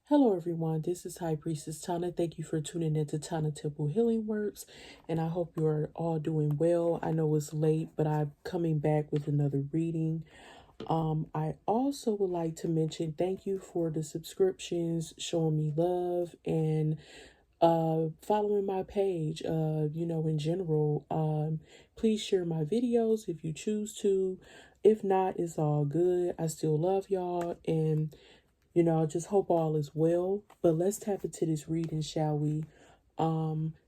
Hello, everyone. This is High Priestess Tana. Thank you for tuning into Tana Temple Healing Works, and I hope you are all doing well. I know it's late, but I'm coming back with another reading. I also would like to mention thank you for the subscriptions, showing me love, and following my page. In general. Please share my videos if you choose to. If not, it's all good. I still love y'all, and I just hope all is well. But let's tap into this reading, shall we?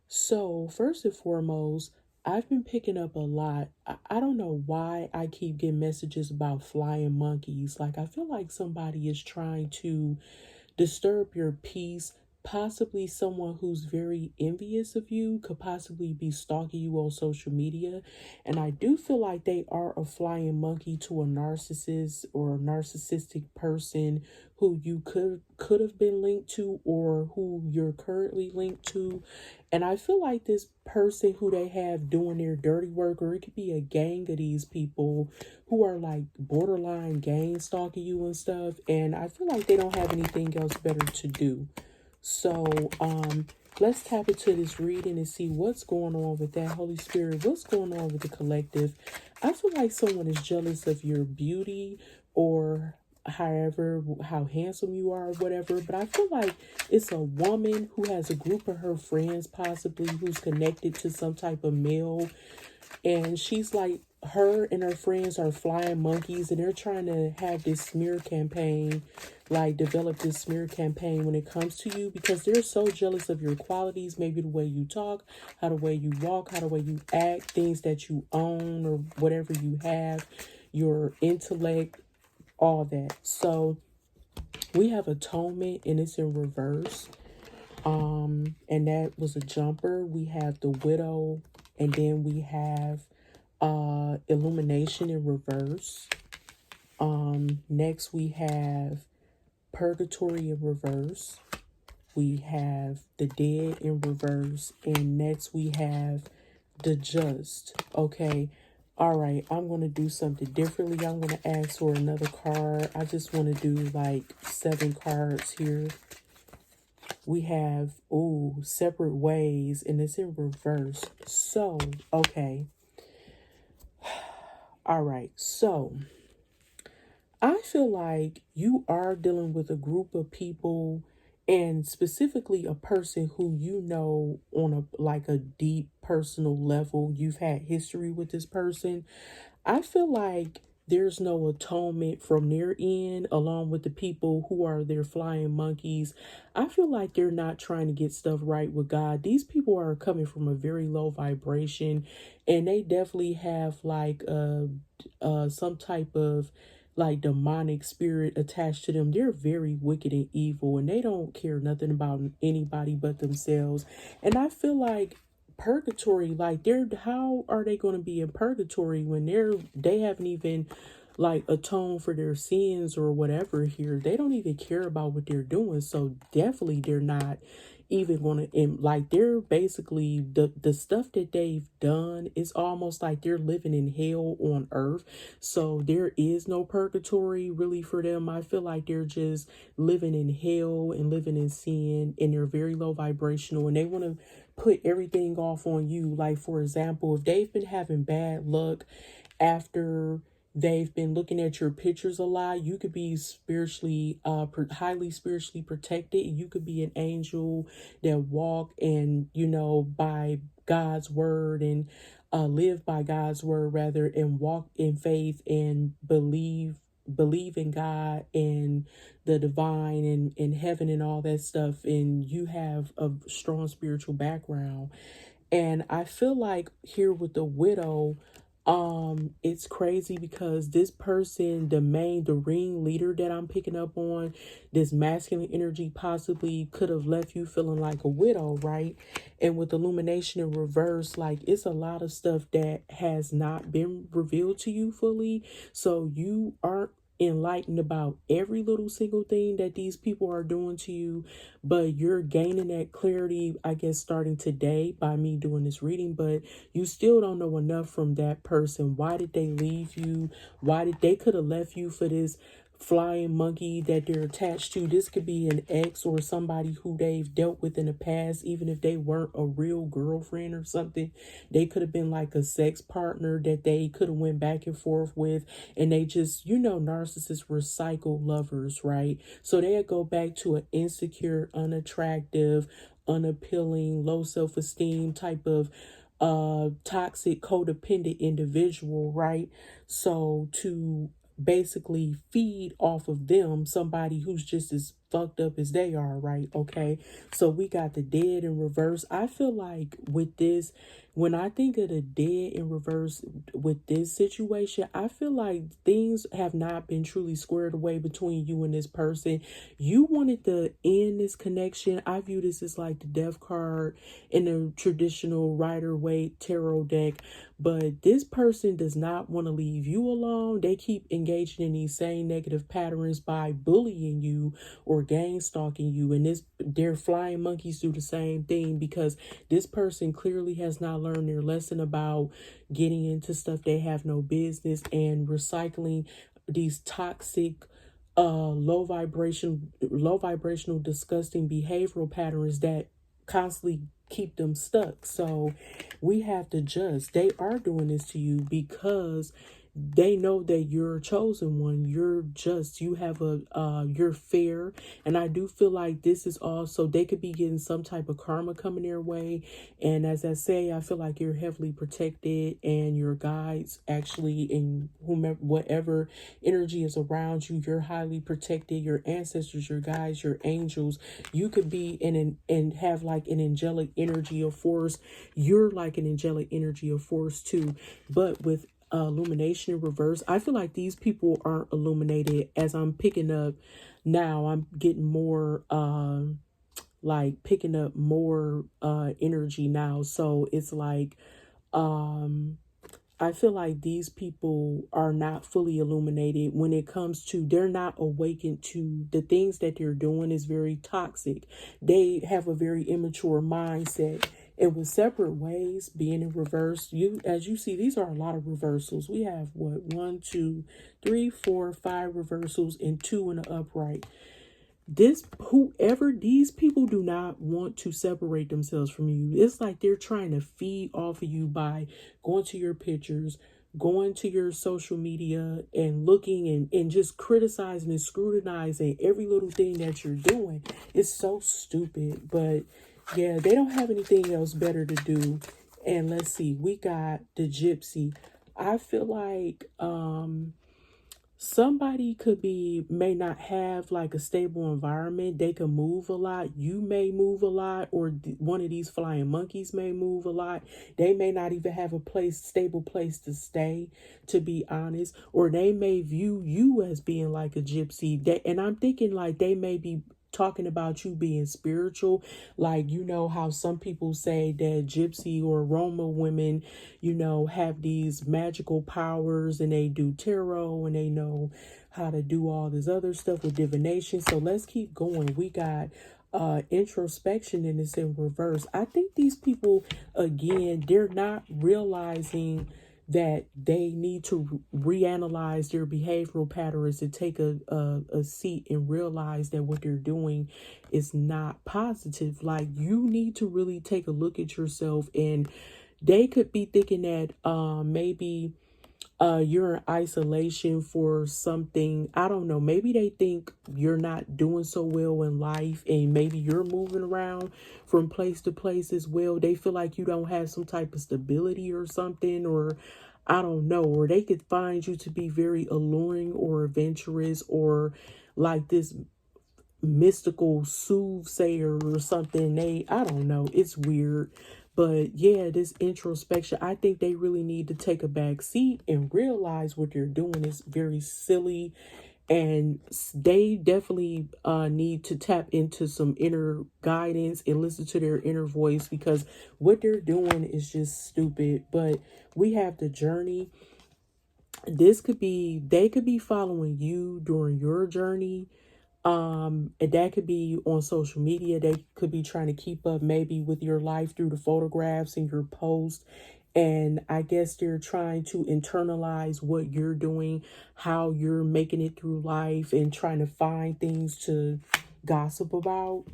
So first and foremost, I've been picking up a lot. I don't know why I keep getting messages about flying monkeys. Like, I feel like somebody is trying to disturb your peace. Possibly someone who's very envious of you could possibly be stalking you on social media. And I do feel like they are a flying monkey to a narcissist or a narcissistic person who you could have been linked to, or who you're currently linked to. And I feel like this person who they have doing their dirty work, or it could be a gang of these people who are like borderline gang stalking you and stuff. And I feel like they don't have anything else better to do. So let's tap into this reading and see what's going on with that. Holy Spirit, what's going on with the collective? I feel like someone is jealous of your beauty, or however, how handsome you are, or whatever. But I feel like it's a woman who has a group of her friends, possibly, who's connected to some type of male, and she's like, her and her friends are flying monkeys, and they're trying to have this smear campaign, like develop this smear campaign when it comes to you, because they're so jealous of your qualities, maybe the way you talk, how the way you walk, how the way you act, things that you own or whatever you have, your intellect, all that. So we have atonement, and it's in reverse. And that was a jumper. We have the widow, and then we have illumination in reverse. Next we have purgatory in reverse. We have the dead in reverse, and next we have the just. Okay. All right, I'm going to do something differently. I'm going to ask for another card. I just want to do like 7 cards here. We have, separate ways, and it's in reverse. So, okay. All right. So, I feel like you are dealing with a group of people, and specifically a person who you know on a deep personal level. You've had history with this person. I feel like there's no atonement from their end, along with the people who are their flying monkeys. I feel like they're not trying to get stuff right with God. These people are coming from a very low vibration, and they definitely have like some type of like demonic spirit attached to them. They're very wicked and evil, and they don't care nothing about anybody but themselves. And I feel like purgatory, like, how are they going to be in purgatory when they haven't even like atoned for their sins or whatever here? They don't even care about what they're doing. So definitely they're not even going to, like, they're basically, the stuff that they've done is almost like they're living in hell on earth. So there is no purgatory really for them. I feel like they're just living in hell and living in sin, and they're very low vibrational, and they want to put everything off on you. Like, for example, if they've been having bad luck after they've been looking at your pictures a lot, you could be spiritually highly spiritually protected. You could be an angel that walk and by God's word, and live by God's word rather, and walk in faith and believe in God and the divine and in heaven and all that stuff, and you have a strong spiritual background. And I feel like here with the widow, it's crazy because this person, the ringleader that I'm picking up on, this masculine energy possibly could have left you feeling like a widow, right? And with illumination in reverse, like, it's a lot of stuff that has not been revealed to you fully. So you aren't enlightened about every little single thing that these people are doing to you, but you're gaining that clarity, I guess, starting today by me doing this reading. But you still don't know enough from that person. Why did they leave you? Why did they could have left you for this flying monkey that they're attached to. This could be an ex or somebody who they've dealt with in the past, even if they weren't a real girlfriend or something. They could have been like a sex partner that they could have went back and forth with, and they just, narcissists recycle lovers, right? So they'll go back to an insecure, unattractive, unappealing, low self-esteem type of toxic codependent individual, right? So to basically feed off of them somebody who's just as fucked up as they are, right? Okay, so we got the dead in reverse. I feel like with this, when I think of the dead in reverse with this situation, I feel like things have not been truly squared away between you and this person. You wanted to end this connection. I view this as like the death card in the traditional Rider-Waite tarot deck. But this person does not want to leave you alone. They keep engaging in these same negative patterns by bullying you or gang stalking you. And their flying monkeys do the same thing, because this person clearly has not learned their lesson about getting into stuff they have no business and recycling these toxic low vibrational, disgusting behavioral patterns that constantly keep them stuck. So we have to just, they are doing this to you because they know that you're a chosen one. You're just, you have you're fair. And I do feel like this is also, they could be getting some type of karma coming their way. And as I say, I feel like you're heavily protected, and your guides actually, in whomever, whatever energy is around you, you're highly protected. Your ancestors, your guides, your angels, you could be and have like an angelic energy of force. You're like an angelic energy of force too. But with illumination in reverse, I feel like these people aren't illuminated. As I'm picking up now, I'm getting more like picking up more energy now. So it's like I feel like these people are not fully illuminated when it comes to, they're not awakened to the things that they're doing is very toxic. They have a very immature mindset. And with separate ways being in reverse, as you see, these are a lot of reversals. We have what, 1, 2, 3, 4, 5 reversals and 2 in the upright. These people do not want to separate themselves from you. It's like they're trying to feed off of you by going to your pictures, going to your social media and looking and just criticizing and scrutinizing every little thing that you're doing. It's so stupid, but yeah, they don't have anything else better to do. And let's see, we got the gypsy. I feel like somebody may not have like a stable environment. They can move a lot. You may move a lot, or one of these flying monkeys may move a lot. They may not even have a stable place to stay, to be honest. Or they may view you as being like a gypsy. And I'm thinking like they may be talking about you being spiritual. Like, how some people say that gypsy or Roma women, have these magical powers, and they do tarot, and they know how to do all this other stuff with divination. So let's keep going. We got introspection, and it's in reverse. I think these people, again, they're not realizing that they need to reanalyze their behavioral patterns and take a seat and realize that what they're doing is not positive. Like, you need to really take a look at yourself. And they could be thinking that maybe you're in isolation for something. I don't know. Maybe they think you're not doing so well in life, and maybe you're moving around from place to place as well. They feel like you don't have some type of stability or something, or I don't know. Or they could find you to be very alluring or adventurous, or like this mystical soothsayer or something. I don't know. It's weird. But yeah, this introspection, I think they really need to take a back seat and realize what they're doing is very silly. And they definitely need to tap into some inner guidance and listen to their inner voice, because what they're doing is just stupid. But we have the journey. They could be following you during your journey. And that could be on social media. They could be trying to keep up maybe with your life through the photographs and your posts. And I guess they're trying to internalize what you're doing, how you're making it through life, and trying to find things to gossip about.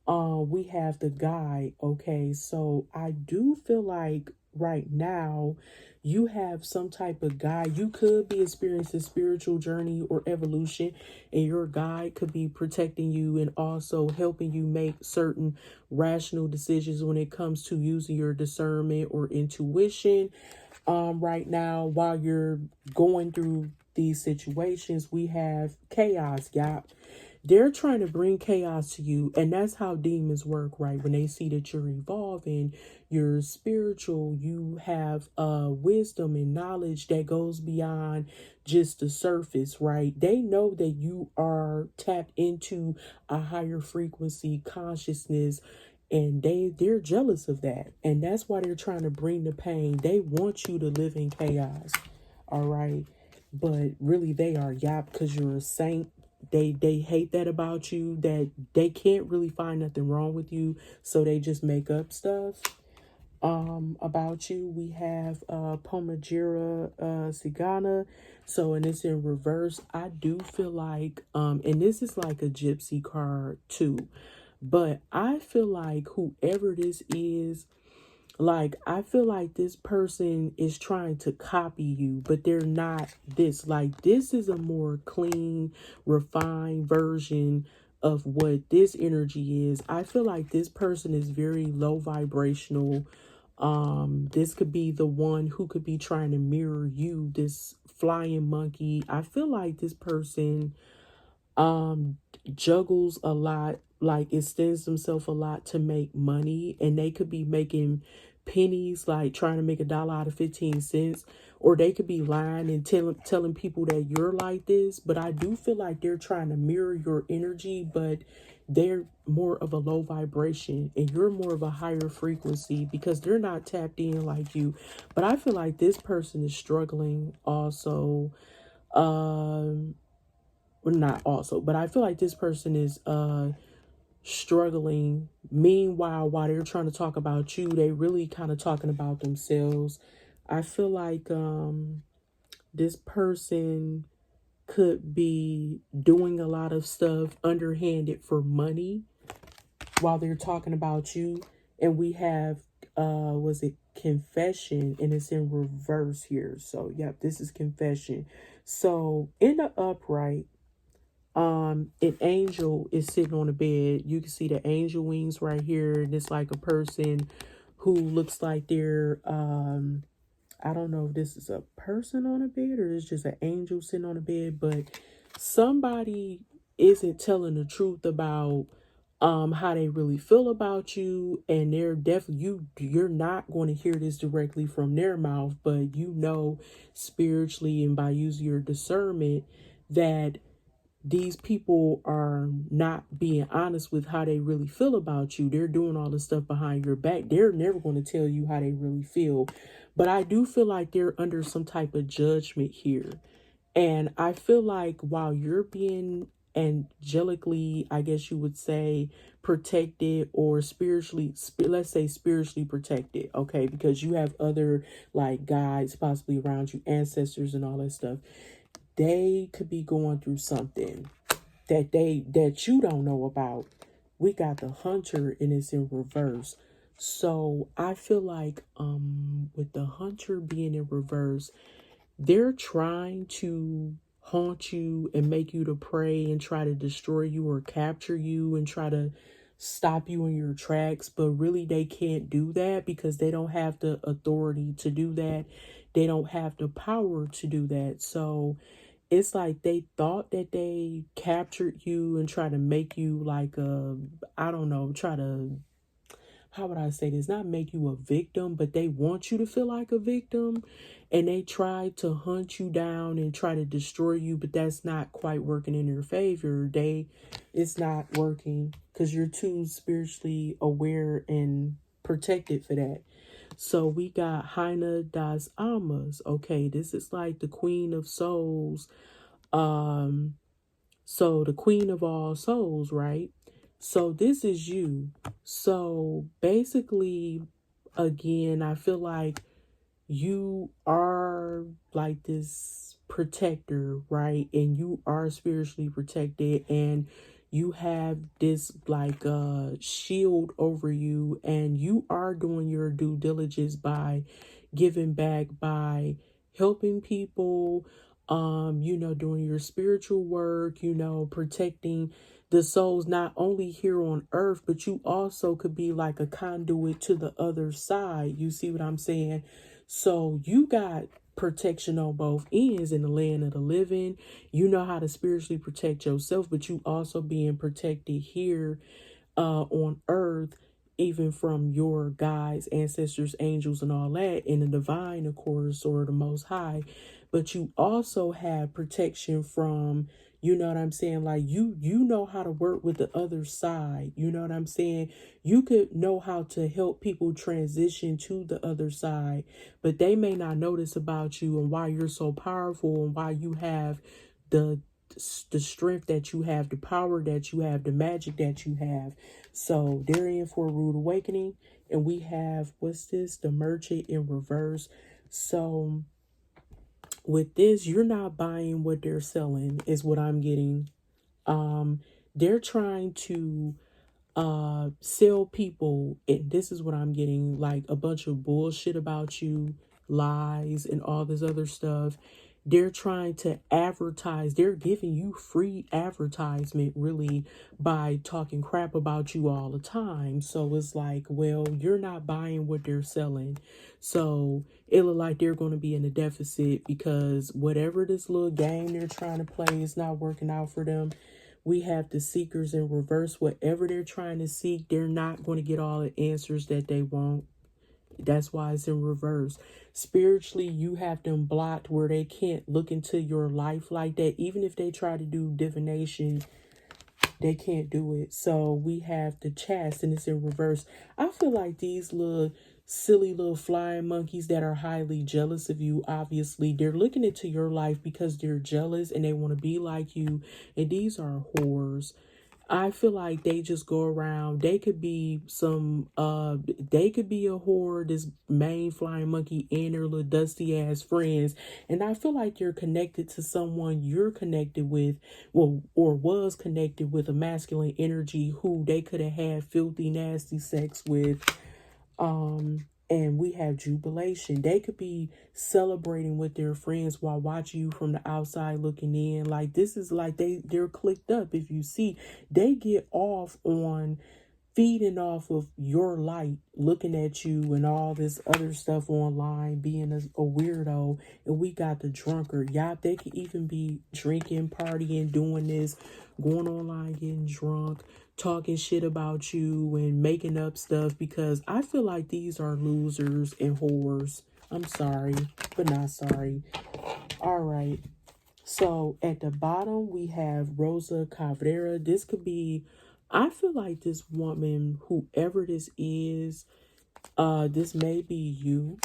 We have the guy. Okay, so I do feel like right now you have some type of guide. You could be experiencing spiritual journey or evolution, and your guide could be protecting you and also helping you make certain rational decisions when it comes to using your discernment or intuition. Right now, while you're going through these situations, we have chaos, yeah. They're trying to bring chaos to you, and that's how demons work, right? When they see that you're evolving, you're spiritual, you have wisdom and knowledge that goes beyond just the surface, right? They know that you are tapped into a higher frequency consciousness, and they're jealous of that, and that's why they're trying to bring the pain. They want you to live in chaos, all right? But really they are yap, because you're a saint. They hate that about you, that they can't really find nothing wrong with you, so they just make up stuff about you. We have Pomajira Sigana. So, and it's in reverse. I do feel like and this is like a gypsy card too, but I feel like whoever this is, like, I feel like this person is trying to copy you, but they're not this. Like, this is a more clean, refined version of what this energy is. I feel like this person is very low vibrational. This could be the one who could be trying to mirror you, this flying monkey. I feel like this person juggles a lot, like extends themselves a lot to make money, and they could be making pennies, like trying to make $1 out of 15 cents, or they could be lying and telling people that you're like this. But I do feel like they're trying to mirror your energy, but they're more of a low vibration and you're more of a higher frequency, because they're not tapped in like you. But I feel like this person is struggling also. Well, not also, but I feel like this person is struggling. Meanwhile, while they're trying to talk about you, they really kind of talking about themselves. I feel like this person could be doing a lot of stuff underhanded for money while they're talking about you. And we have was it confession, and it's in reverse here. So yep, this is confession. So in the upright, an angel is sitting on a bed. You can see the angel wings right here, and it's like a person who looks like they're I don't know if this is a person on a bed or it's just an angel sitting on a bed, but somebody isn't telling the truth about how they really feel about you, and they're definitely, you're not going to hear this directly from their mouth, but you know spiritually and by using your discernment that these people are not being honest with how they really feel about you. They're doing all the stuff behind your back. They're never going to tell you how they really feel. But I do feel like they're under some type of judgment here. And I feel like while you're being angelically, I guess you would say, protected, or spiritually, let's say spiritually protected, okay, because you have other like guides possibly around you, ancestors and all that stuff. They could be going through something that you don't know about. We got the hunter, and it's in reverse. So I feel like with the hunter being in reverse, they're trying to haunt you and make you to pray and try to destroy you or capture you and try to stop you in your tracks. But really they can't do that because they don't have the authority to do that. They don't have the power to do that. So it's like they thought that they captured you and try to make you like a, I don't know, try to, how would I say this? Not make you a victim, but they want you to feel like a victim. And they try to hunt you down and try to destroy you, but that's not quite working in your favor. It's not working because you're too spiritually aware and protected for that. So we got Haina das Almas. Okay, this is like the Queen of Souls. So the Queen of all souls, right? So this is you. So basically, again, I feel like you are like this protector, right? And you are spiritually protected, and you have this like shield over you, and you are doing your due diligence by giving back, by helping people, doing your spiritual work, protecting the souls not only here on earth, but you also could be like a conduit to the other side. You see what I'm saying? So you got protection on both ends in the land of the living. You know how to spiritually protect yourself, but you also being protected here on earth, even from your guides, ancestors, angels, and all that, in the divine, of course, or the most high. But you also have protection from, you know what I'm saying? Like you know how to work with the other side. You know what I'm saying? You could know how to help people transition to the other side, but they may not notice about you and why you're so powerful and why you have the the strength that you have, the power that you have, the magic that you have. So they're in for a rude awakening. And we have, what's this? The merchant in reverse. So with this, you're not buying what they're selling, is what I'm getting. They're trying to sell people, and this is what I'm getting, like a bunch of bullshit about you, lies and all this other stuff. They're trying to advertise, they're giving you free advertisement really by talking crap about you all the time. So it's like, well, you're not buying what they're selling, so it look like they're going to be in a deficit, because whatever this little game they're trying to play is not working out for them. We have the seekers in reverse. Whatever they're trying to seek, they're not going to get all the answers that they want. That's why it's in reverse. Spiritually, you have them blocked where they can't look into your life like that. Even if they try to do divination, they can't do it. So we have the chast, and it's in reverse. I feel like these little silly little flying monkeys that are highly jealous of you, obviously they're looking into your life because they're jealous and they want to be like you. And these are whores. I feel like they just go around. They could be they could be a whore, this main flying monkey, and their little dusty ass friends. And I feel like you're connected to someone you're connected with, well, or was connected with, a masculine energy who they could have had filthy, nasty sex with. And we have jubilation. They could be celebrating with their friends while watching you from the outside looking in. Like, this is like they're clicked up. If you see, they get off on feeding off of your light, looking at you and all this other stuff online, being a weirdo. And we got the drunkard. Yeah, they could even be drinking, partying, doing this, going online, getting drunk, talking shit about you and making up stuff, because I feel like these are losers and whores. I'm sorry, but not sorry. All right. So at the bottom, we have Rosa Cabrera. This could be, I feel like this woman, whoever this is, this may be you,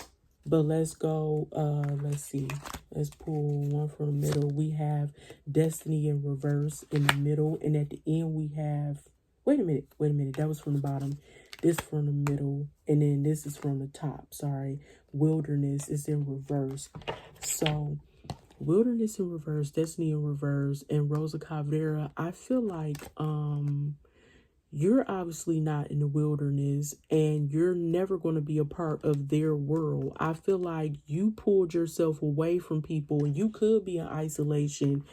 but let's go, let's see. Let's pull one from the middle. We have Destiny in reverse in the middle, and at the end we have, wait a minute. That was from the bottom. This from the middle, and then this is from the top. Sorry. Wilderness is in reverse. So Wilderness in reverse, Destiny in reverse, and Rosa Cabrera. I feel like you're obviously not in the wilderness, and you're never going to be a part of their world. I feel like you pulled yourself away from people, and you could be in isolation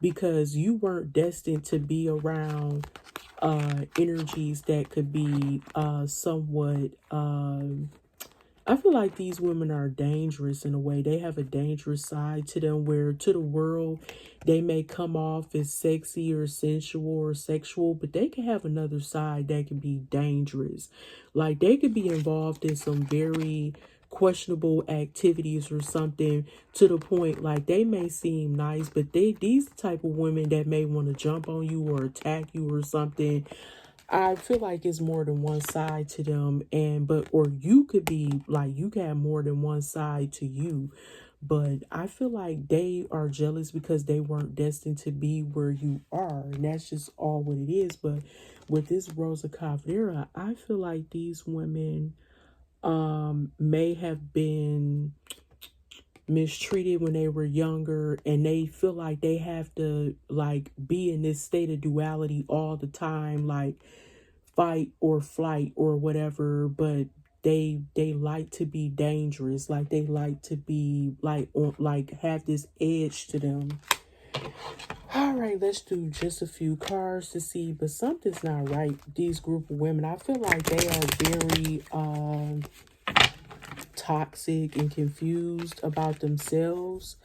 because you weren't destined to be around energies that could be somewhat I feel like these women are dangerous in a way. They have a dangerous side to them, where to the world they may come off as sexy or sensual or sexual, but they can have another side that can be dangerous. Like, they could be involved in some very questionable activities or something, to the point like they may seem nice, but these type of women that may want to jump on you or attack you or something. I feel like it's more than one side to them, or you could be like, you can have more than one side to you, but I feel like they are jealous because they weren't destined to be where you are, and that's just all what it is. But with this Rosa Caveira, I feel like these women may have been mistreated when they were younger, and they feel like they have to like be in this state of duality all the time, like fight or flight or whatever. But they like to be dangerous, like they like to be like on, like have this edge to them. All right, let's do just a few cards to see, but something's not right. These group of women, I feel like they are very toxic and confused about themselves,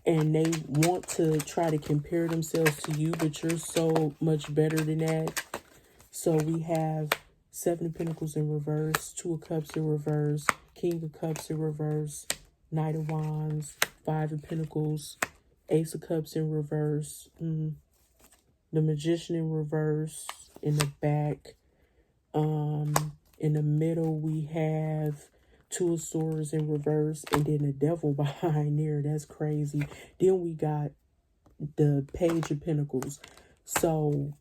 and they want to try to compare themselves to you, but you're so much better than that. So we have Seven of Pentacles in reverse, Two of Cups in reverse, King of Cups in reverse, Knight of Wands, Five of Pentacles, Ace of Cups in reverse, the Magician in reverse in the back. In the middle we have Two of Swords in reverse, and then the Devil behind there. That's crazy. Then we got the Page of Pentacles. So,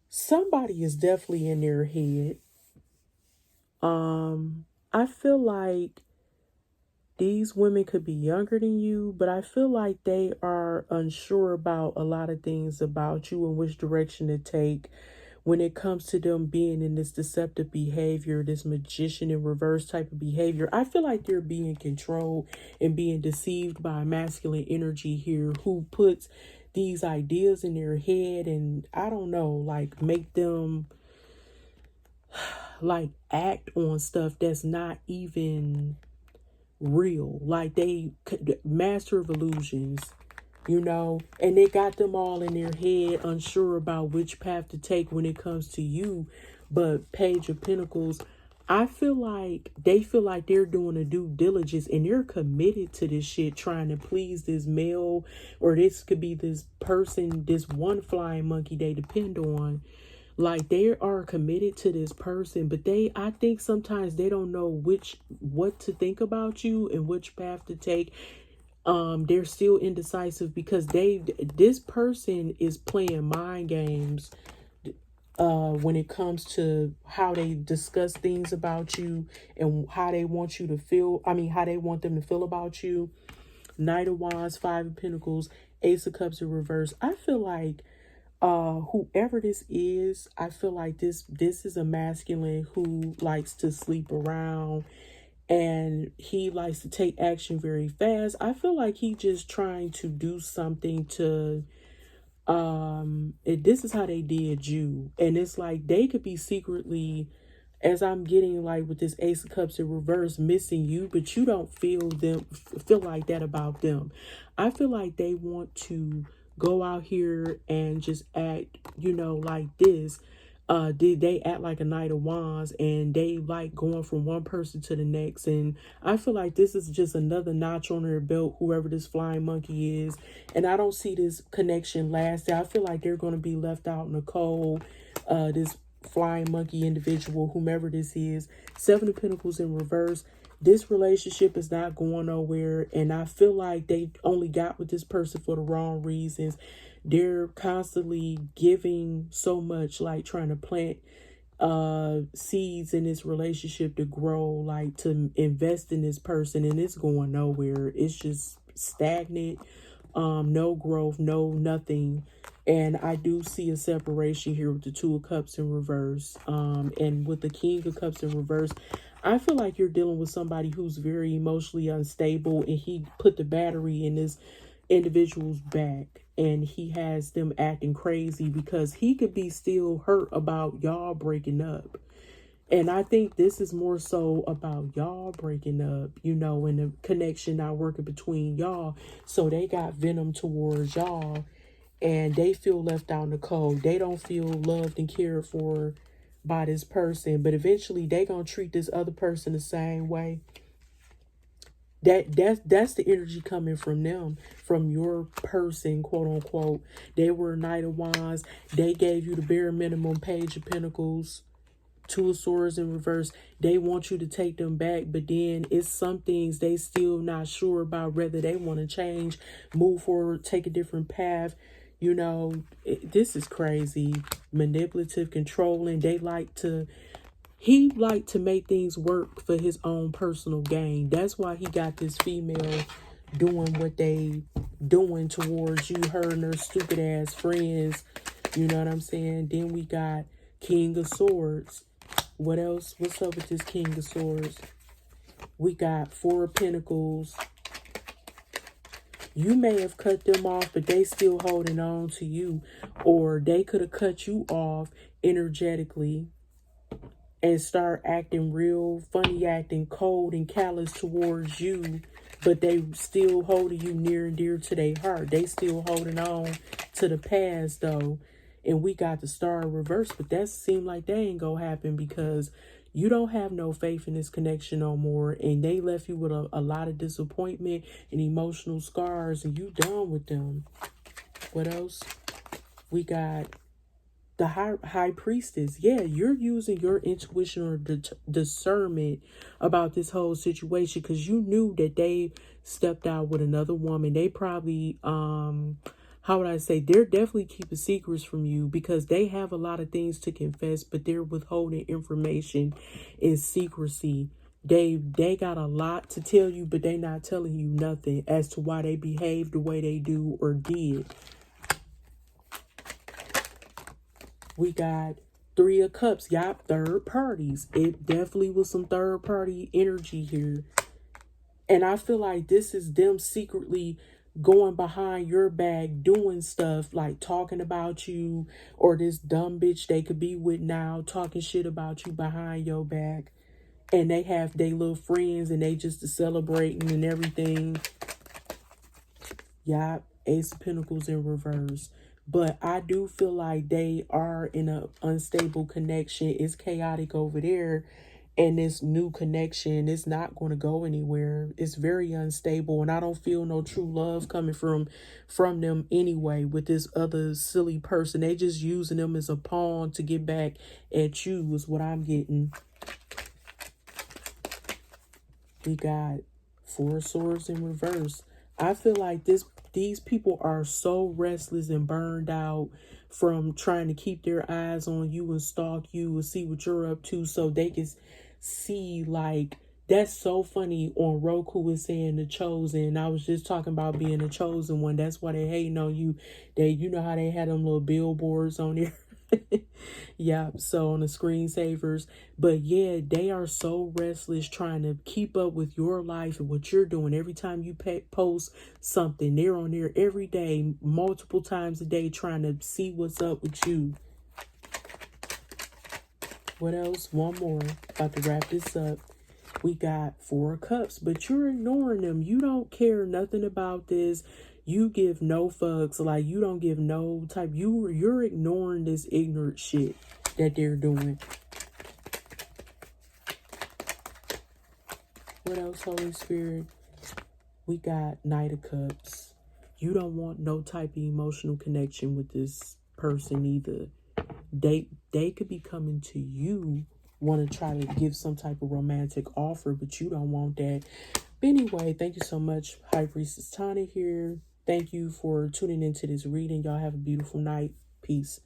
somebody is definitely in their head. I feel like these women could be younger than you, but I feel like they are unsure about a lot of things about you and which direction to take when it comes to them being in this deceptive behavior, this magician in reverse type of behavior. I feel like they're being controlled and being deceived by a masculine energy here who puts these ideas in their head, and I don't know, like make them like act on stuff that's not even real. Like they master of illusions, you know, and they got them all in their head, unsure about which path to take when it comes to you. But Page of Pentacles, I feel like they feel like they're doing a due diligence and they're committed to this shit, trying to please this male, or this could be this person, this one flying monkey they depend on. Like they are committed to this person, but I think sometimes they don't know what to think about you and which path to take. They're still indecisive because this person is playing mind games when it comes to how they discuss things about you and how they want you to feel. I mean, how they want them to feel about you. Knight of Wands, Five of Pentacles, Ace of Cups in reverse. I feel like whoever this is, I feel like this is a masculine who likes to sleep around, and he likes to take action very fast. I feel like he just trying to do something to this is how they did you, and it's like they could be secretly, as I'm getting like with this Ace of Cups in reverse, missing you, but you don't feel like that about them. I feel like they want to go out here and just act, you know, like this. They act like a Knight of Wands, and they like going from one person to the next. And I feel like this is just another notch on their belt, whoever this flying monkey is. And I don't see this connection lasting. I feel like they're going to be left out in the cold. This flying monkey individual, whomever this is. Seven of Pentacles in reverse. This relationship is not going nowhere, and I feel like they only got with this person for the wrong reasons. They're constantly giving so much, like trying to plant seeds in this relationship to grow, like to invest in this person, and it's going nowhere. It's just stagnant. No growth, no nothing. And I do see a separation here with the Two of Cups in reverse. And with the King of Cups in reverse, I feel like you're dealing with somebody who's very emotionally unstable, and he put the battery in this individual's back, and he has them acting crazy because he could be still hurt about y'all breaking up. And I think this is more so about y'all breaking up, you know, and the connection not working between y'all. So they got venom towards y'all, and they feel left out in the cold. They don't feel loved and cared for by this person, but eventually they gonna treat this other person the same way. That's the energy coming from them, from your person, quote unquote. They were Knight of Wands. They gave you the bare minimum Page of Pentacles, Two of Swords in reverse. They want you to take them back, but then it's some things they still not sure about whether they want to change, move forward, take a different path. You know, this is crazy. Manipulative, controlling. He liked to make things work for his own personal gain. That's why he got this female doing what they doing towards you, her and her stupid ass friends. You know what I'm saying? Then we got King of Swords. What else? What's up with this King of Swords? We got Four of Pentacles. You may have cut them off, but they still holding on to you. Or they could have cut you off energetically and start acting real funny, acting cold and callous towards you, but they still holding you near and dear to their heart. They still holding on to the past though. And we got the Star in reverse, but that seemed like that ain't gonna happen because you don't have no faith in this connection no more, and they left you with a lot of disappointment and emotional scars, and you done with them. What else? We got the high priestess. Yeah, you're using your intuition or discernment about this whole situation because you knew that they stepped out with another woman. They probably how would I say, they're definitely keeping secrets from you because they have a lot of things to confess, but they're withholding information in secrecy. They got a lot to tell you, but they not telling you nothing as to why they behaved the way they do or did. We got Three of Cups. Yup, third parties. It definitely was some third party energy here. And I feel like this is them secretly going behind your back, doing stuff like talking about you, or this dumb bitch they could be with now, talking shit about you behind your back. And they have their little friends and they just celebrating and everything. Yup, Ace of Pentacles in reverse. But I do feel like they are in an unstable connection. It's chaotic over there. And this new connection is not going to go anywhere. It's very unstable. And I don't feel no true love coming from them anyway with this other silly person. They just using them as a pawn to get back at you is what I'm getting. We got Four of Swords in reverse. I feel like these people are so restless and burned out from trying to keep their eyes on you and stalk you and see what you're up to so they can see, like, that's so funny. On Roku is saying the chosen. I was just talking about being the chosen one. That's why they hating on you. You know how they had them little billboards on there. Yeah, so on the screensavers. But yeah, they are so restless trying to keep up with your life and what you're doing. Every time you post something, they're on there every day, multiple times a day, trying to see what's up with you. What else? One more. About to wrap this up. We got Four of Cups, but you're ignoring them. You don't care nothing about this. You give no fucks. Like, you don't give no type. You're ignoring this ignorant shit that they're doing. What else, Holy Spirit? We got Knight of Cups. You don't want no type of emotional connection with this person either. They could be coming to you, want to try to give some type of romantic offer, but you don't want that. But anyway, thank you so much. High Priestess Tana here. Thank you for tuning into this reading. Y'all have a beautiful night. Peace.